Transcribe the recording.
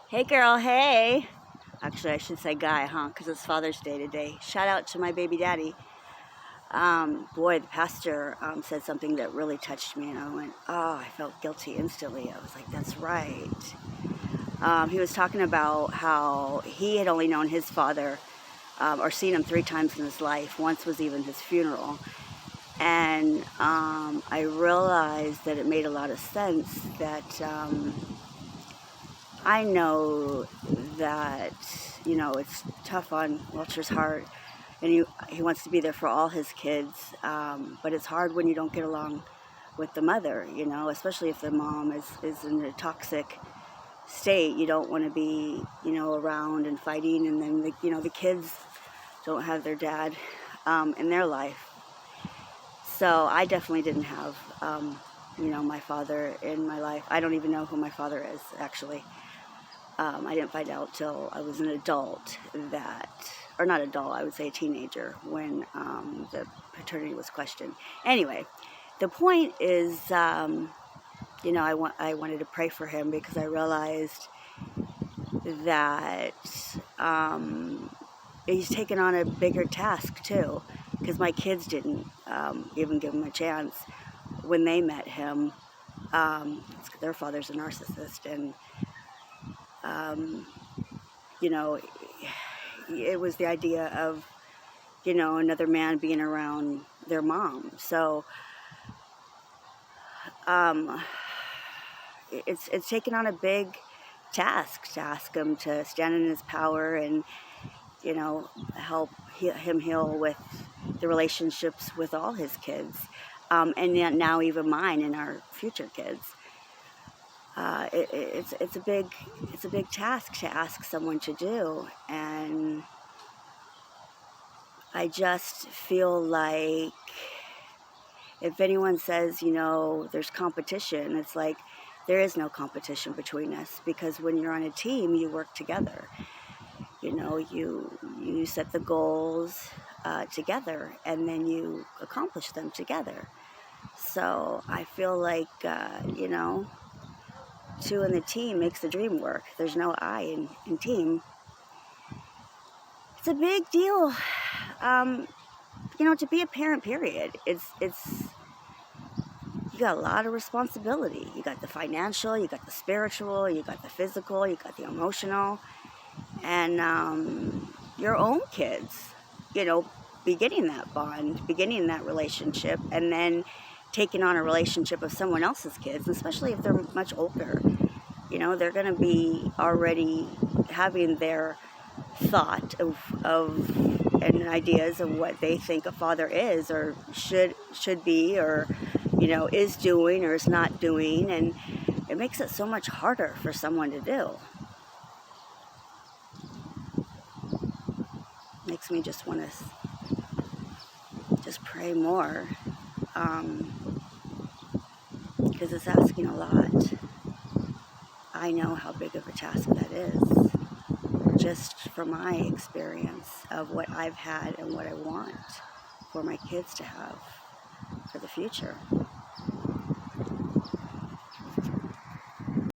Hey girl, hey. Actually, I should say guy, huh? Because it's Father's Day today. Shout out to my baby daddy. Boy, the pastor said something that really touched me, and I went, oh, I felt guilty instantly. I was like, that's right. He was talking about how he had only known his father or seen him 3 times in his life. Once was even his funeral. And I realized that it made a lot of sense that I know that, it's tough on Walter's heart, and he wants to be there for all his kids, but it's hard when you don't get along with the mother, especially if the mom is in a toxic state. You don't want to be, around and fighting, and then, the kids don't have their dad in their life. So I definitely didn't have, my father in my life. I don't even know who my father is, actually. I didn't find out till I was an adult or not adult, I would say a teenager, when the paternity was questioned. Anyway, the point is, I wanted to pray for him because I realized that he's taken on a bigger task too, because my kids didn't even give him a chance when they met him. Their father's a narcissist, and it was the idea of, another man being around their mom. So it's taken on a big task to ask him to stand in his power and, help him heal with the relationships with all his kids, and now even mine and our future kids. It's a big task to ask someone to do, and I just feel like if anyone says, there's competition, it's like there is no competition between us, because when you're on a team, you work together. You set the goals together, and then you accomplish them together. So I feel like, two in the team makes the dream work. There's no I in team. It's a big deal, to be a parent, period. It's you got a lot of responsibility. You got the financial, you got the spiritual, you got the physical, you got the emotional, and your own kids, beginning that bond, beginning that relationship, and then taking on a relationship of someone else's kids, especially if they're much older. They're going to be already having their thought of and ideas of what they think a father is, or should be, or is doing or is not doing, and it makes it so much harder for someone to do. Makes me just want to just pray more, because it's asking a lot. I know how big of a task that is, just from my experience of what I've had and what I want for my kids to have for the future.